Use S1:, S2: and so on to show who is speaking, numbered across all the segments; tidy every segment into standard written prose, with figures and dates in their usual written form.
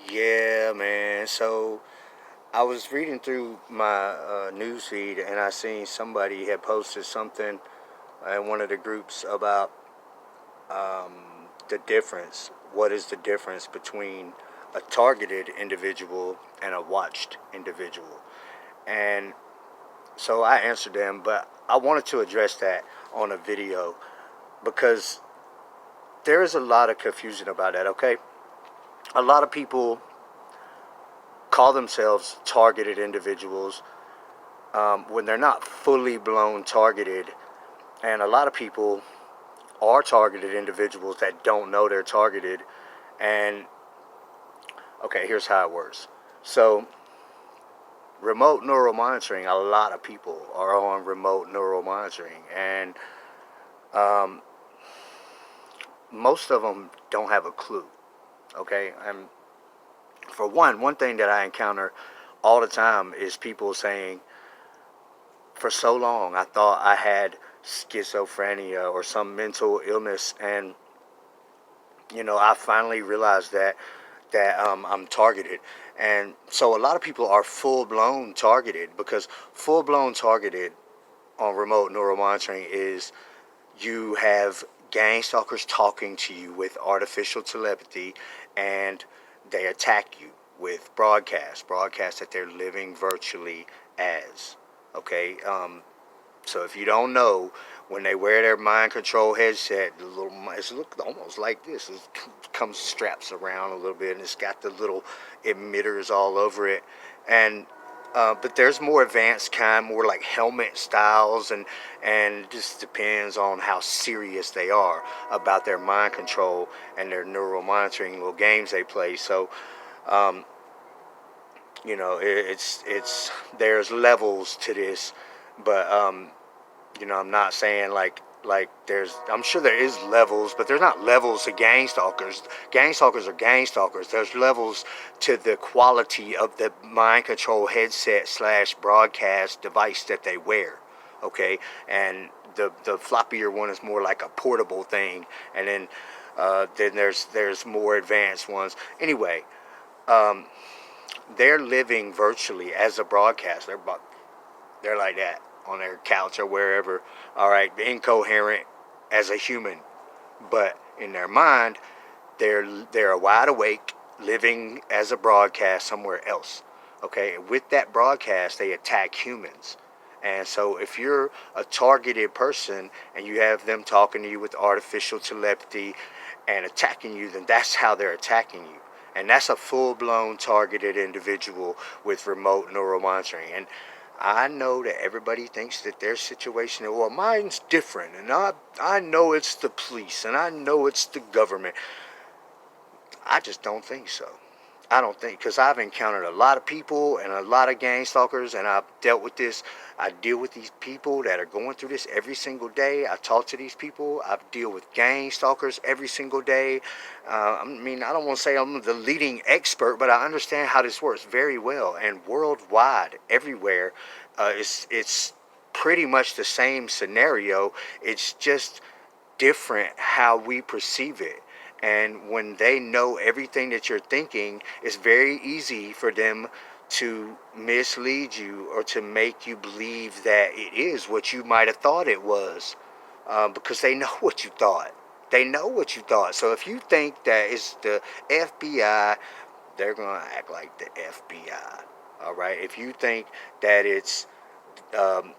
S1: Yeah, man. So I was reading through my news feed and I seen somebody had posted something in one of the groups about the difference. What is the difference between a targeted individual and a watched individual? And so I answered them, but I wanted to address that on a video because there is a lot of confusion about that, okay? A lot of people call themselves targeted individuals when they're not fully blown targeted. And a lot of people are targeted individuals that don't know they're targeted. And okay, here's how it works. So, remote neural monitoring, a lot of people are on remote neural monitoring. And um, most of them don't have a clue. Okay. And for one thing that I encounter all the time is people saying, for so long, I thought I had schizophrenia or some mental illness, and I finally realized that I'm targeted. And so a lot of people are full blown targeted because full blown targeted on remote neural monitoring is you have gang stalkers talking to you with artificial telepathy, and they attack you with broadcasts that they're living virtually as. Okay, so if you don't know, when they wear their mind control headset, it's look almost like this. It comes straps around a little bit, and it's got the little emitters all over it. And but there's more advanced kind, more like helmet styles, and it just depends on how serious they are about their mind control and their neural monitoring little games they play. So um, it's there's levels to this, but I'm not saying like there's. I'm sure there is levels, but there's not levels to gang stalkers. Gang stalkers are gang stalkers. There's levels to the quality of the mind control headset slash broadcast device that they wear. Okay, and the floppier one is more like a portable thing, and then there's more advanced ones. Anyway, um, they're living virtually as a broadcast. They're like that on their couch or wherever. All right, incoherent as a human, but in their mind, they're wide awake, living as a broadcast somewhere else. Okay, with that broadcast, they attack humans. And so, if you're a targeted person and you have them talking to you with artificial telepathy and attacking you, then that's how they're attacking you. And that's a full blown targeted individual with remote neural monitoring. And I know that everybody thinks that their situation, well, mine's different, and I know it's the police, and I know it's the government. I just don't think so. I don't think, because I've encountered a lot of people and a lot of gang stalkers, and I've dealt with this. I deal with these people that are going through this every single day. I talk to these people. I deal with gang stalkers every single day. I mean, I don't want to say I'm the leading expert, but I understand how this works very well. And worldwide, everywhere, it's pretty much the same scenario. It's just different how we perceive it. And when they know everything that you're thinking, it's very easy for them to mislead you or to make you believe that it is what you might have thought it was, because they know what you thought. They know what you thought. So if you think that it's the FBI, they're going to act like the FBI. All right. If you think that it's um,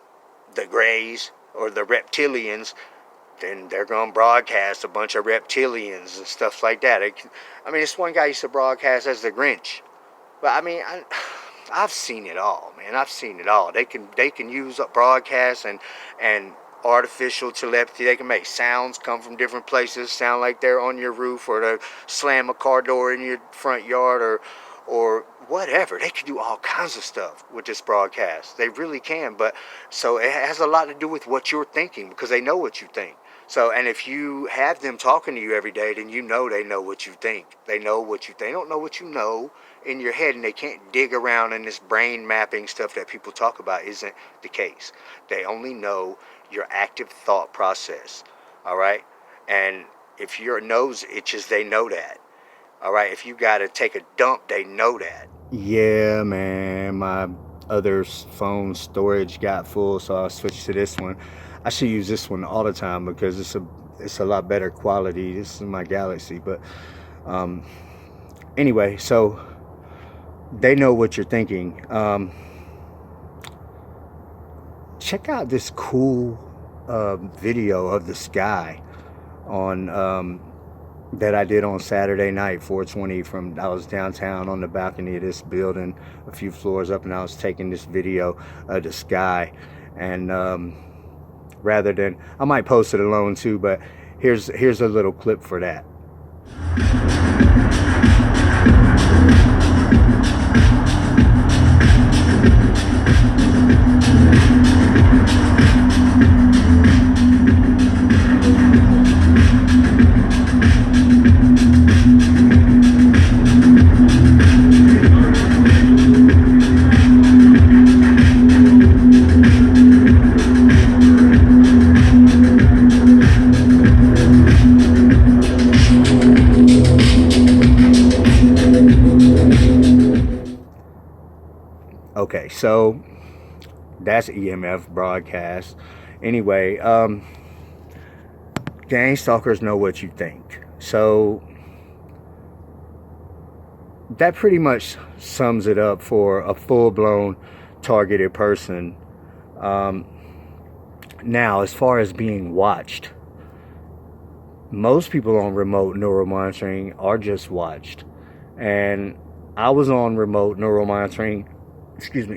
S1: the Greys or the reptilians, then they're going to broadcast a bunch of reptilians and stuff like that. I mean, this one guy used to broadcast as the Grinch. But I mean, I've seen it all, man. I've seen it all. They can use a broadcast and artificial telepathy. They can make sounds come from different places, sound like they're on your roof, or to slam a car door in your front yard, or whatever. They can do all kinds of stuff with this broadcast. They really can. But so it has a lot to do with what you're thinking, because they know what you think. So, and if you have them talking to you every day, then you know they know what you think. They know what you think. They don't know what you know in your head, and they can't dig around in this brain mapping stuff that people talk about. Isn't the case. They only know your active thought process. All right? And if your nose itches, they know that. All right, if you got to take a dump, they know that. Yeah, man, my other phone storage got full, so I switched to this one. I should use this one all the time because it's a lot better quality. This is my Galaxy, but anyway, so they know what you're thinking. Check out this cool video of the sky on that I did on Saturday night, 420. I was downtown on the balcony of this building, a few floors up, and I was taking this video of the sky. And rather than, I might post it alone too, but here's a little clip for that. Okay, so that's EMF broadcast. Anyway, gang stalkers know what you think. So that pretty much sums it up for a full-blown targeted person. Now, as far as being watched, most people on remote neuromonitoring are just watched. And I was on remote neuromonitoring,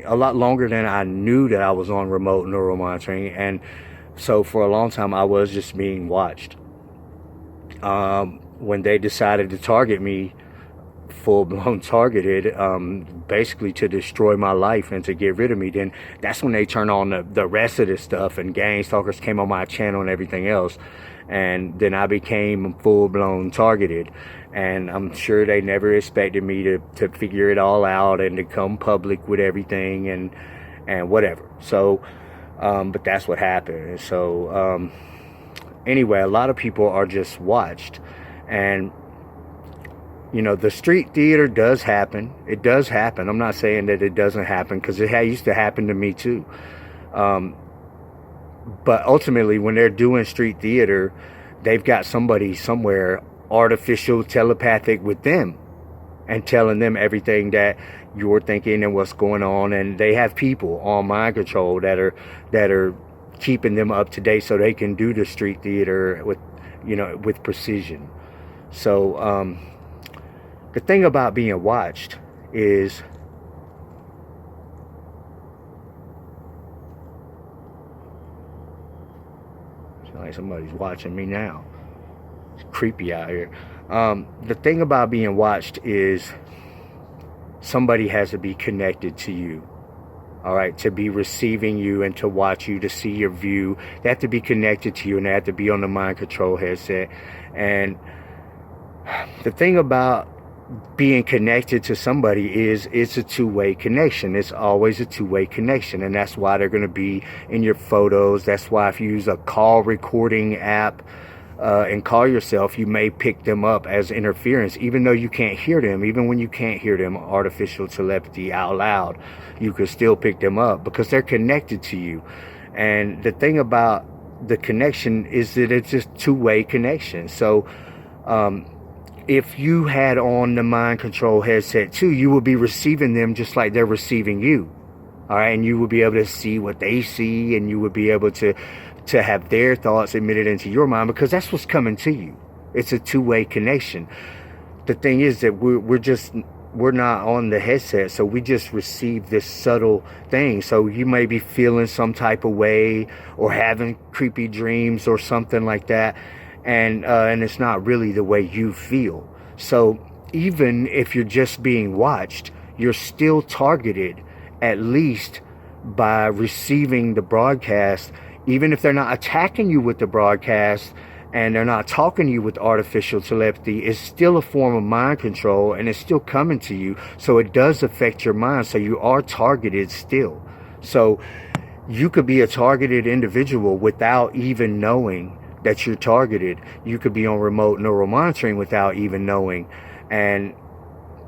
S1: a lot longer than I knew that I was on remote neuromonitoring. And so for a long time, I was just being watched. When they decided to target me, full-blown targeted, basically to destroy my life and to get rid of me, then that's when they turned on the rest of this stuff, and gang stalkers came on my channel and everything else. And then I became full-blown targeted. And I'm sure they never expected me to figure it all out and to come public with everything and whatever. So, but that's what happened. And so, anyway, a lot of people are just watched. And, you know, the street theater does happen. It does happen. I'm not saying that it doesn't happen, because it used to happen to me too. But ultimately, when they're doing street theater, they've got somebody somewhere artificial telepathic with them and telling them everything that you're thinking and what's going on. And they have people on mind control that are keeping them up to date so they can do the street theater with precision. So the thing about being watched is like somebody's watching me now. It's creepy out here. The thing about being watched is somebody has to be connected to you. All right, to be receiving you and to watch you, to see your view. They have to be connected to you, and they have to be on the mind control headset. And the thing about being connected to somebody is it's a two-way connection. It's always a two-way connection, and that's why they're going to be in your photos. That's why if you use a call recording app and call yourself, you may pick them up as interference, even though you can't hear them. Even when you can't hear them, artificial telepathy out loud, you can still pick them up because they're connected to you. And the thing about the connection is that it's just two-way connection. So if you had on the mind control headset too, you will be receiving them just like they're receiving you. All right, and you will be able to see what they see, and you will be able to have their thoughts admitted into your mind, because that's what's coming to you. It's a two-way connection. The thing is that we're not on the headset, so we just receive this subtle thing. So you may be feeling some type of way or having creepy dreams or something like that. And it's not really the way you feel. So even if you're just being watched, you're still targeted, at least by receiving the broadcast. Even if they're not attacking you with the broadcast and they're not talking to you with artificial telepathy, it's still a form of mind control, and it's still coming to you. So it does affect your mind. So you are targeted still. So you could be a targeted individual without even knowing that you're targeted. You could be on remote neural monitoring without even knowing. And,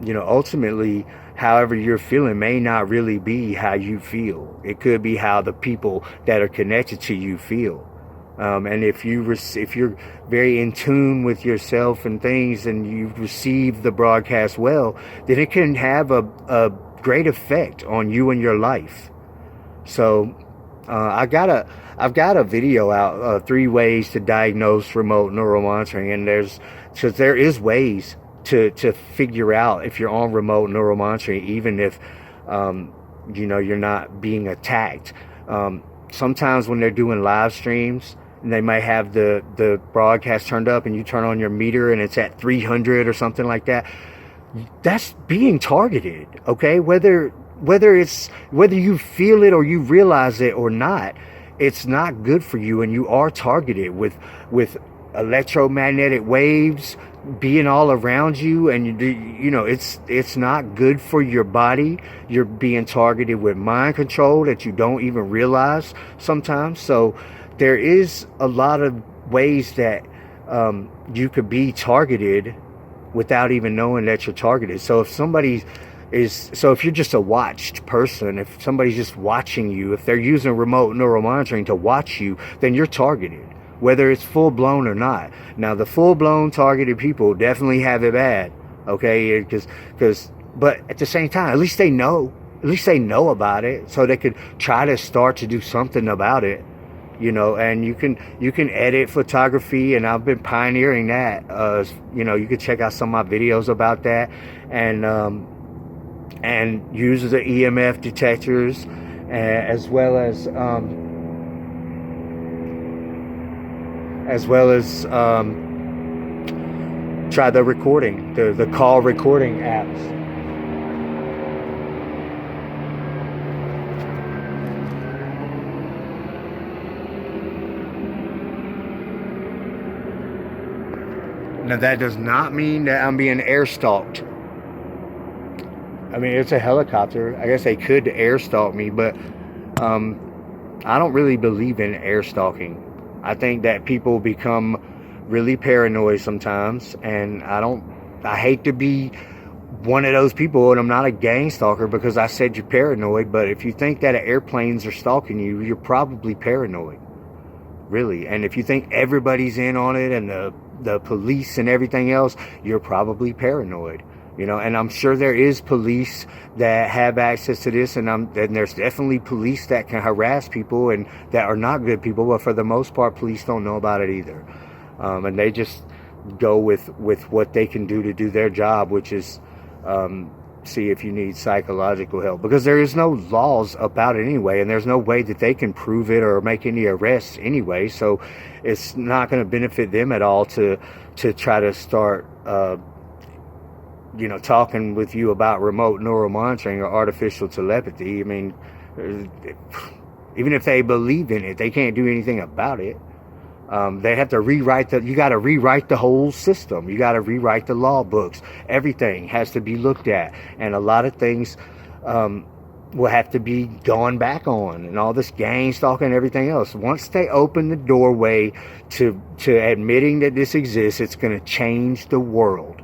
S1: ultimately, however you're feeling may not really be how you feel. It could be how the people that are connected to you feel. And if you're very in tune with yourself and things, and you receive the broadcast well, then it can have a great effect on you and your life. So I've got a video out, 3 ways to diagnose remote neural monitoring, and there is ways to figure out if you're on remote neural monitoring, even if you're not being attacked. Sometimes when they're doing live streams, and they might have the broadcast turned up, and you turn on your meter and it's at 300 or something like that, that's being targeted. Okay, whether you feel it or you realize it or not, it's not good for you, and you are targeted with electromagnetic waves being all around you, and it's not good for your body. You're being targeted with mind control that you don't even realize sometimes. So there is a lot of ways that you could be targeted without even knowing that you're targeted. So if you're just a watched person, if somebody's just watching you, if they're using remote neural monitoring to watch you, then you're targeted, whether it's full blown or not. Now, the full blown targeted people definitely have it bad, okay? But at the same time, at least they know about it, so they could try to start to do something about it. And you can edit photography, and I've been pioneering that. You can check out some of my videos about that, and use the EMF detectors, as well as try the recording, the call recording apps. Now, that does not mean that I'm being air stalked. I mean, it's a helicopter. I guess they could air stalk me, but I don't really believe in air stalking. I think that people become really paranoid sometimes, and I hate to be one of those people, and I'm not a gang stalker because I said you're paranoid, but if you think that airplanes are stalking you, you're probably paranoid, really. And if you think everybody's in on it, and the police and everything else, you're probably paranoid. And I'm sure there is police that have access to this, and there's definitely police that can harass people and that are not good people, but for the most part, police don't know about it either. And they just go with what they can do to do their job, which is see if you need psychological help, because there is no laws about it anyway, and there's no way that they can prove it or make any arrests anyway, so it's not going to benefit them at all to try to start talking with you about remote neural monitoring or artificial telepathy. I mean, even if they believe in it, they can't do anything about it. They have to you got to rewrite the whole system. You got to rewrite the law books. Everything has to be looked at. And a lot of things will have to be gone back on, and all this gang stalking and everything else. Once they open the doorway to admitting that this exists, it's going to change the world.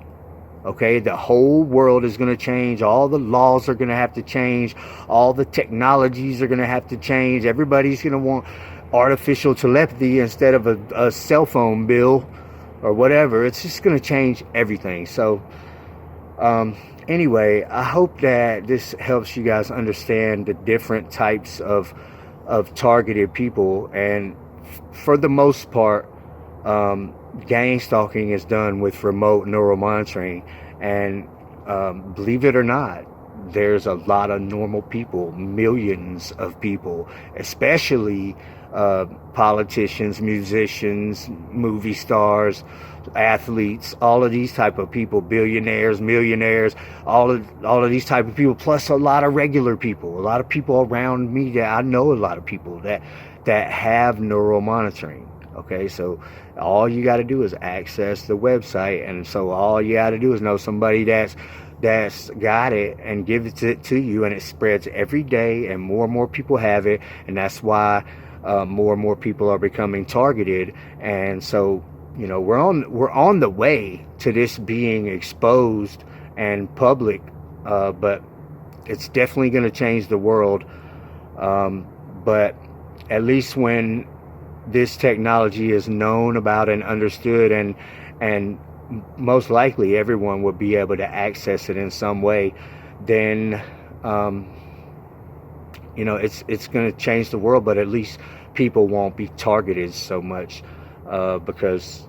S1: Okay, the whole world is going to change. All the laws are going to have to change. All the technologies are going to have to change. Everybody's going to want artificial telepathy instead of a cell phone bill or whatever. It's just going to change everything. So anyway, I hope that this helps you guys understand the different types of targeted people. And for the most part, gang stalking is done with remote neural monitoring, and believe it or not, there's a lot of normal people, millions of people, especially politicians, musicians, movie stars, athletes, all of these type of people, billionaires, millionaires, all of these type of people, plus a lot of regular people, a lot of people around me that I know, a lot of people that have neural monitoring. Okay, so all you got to do is access the website, and so all you got to do is know somebody that's got it and give it to you, and it spreads every day, and more people have it. And that's why more and more people are becoming targeted, and so we're on the way to this being exposed and public, but it's definitely going to change the world. But at least when this technology is known about and understood, and most likely everyone will be able to access it in some way, then it's going to change the world. But at least people won't be targeted so much, because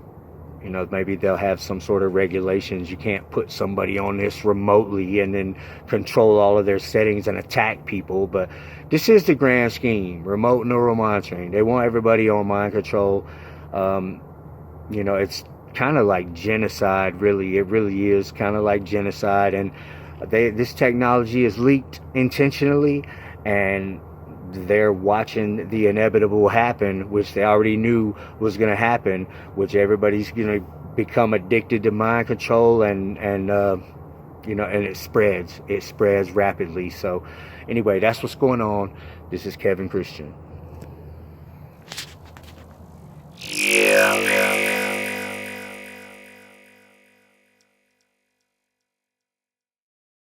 S1: maybe they'll have some sort of regulations. You can't put somebody on this remotely and then control all of their settings and attack people. But this is the grand scheme: remote neural monitoring. They want everybody on mind control. It's kind of like genocide, really. It really is kind of like genocide. And this technology is leaked intentionally, and they're watching the inevitable happen, which they already knew was going to happen, which everybody's going to become addicted to mind control, and it spreads rapidly. So anyway, that's what's going on. This is Kevin Christian.
S2: Yeah, man.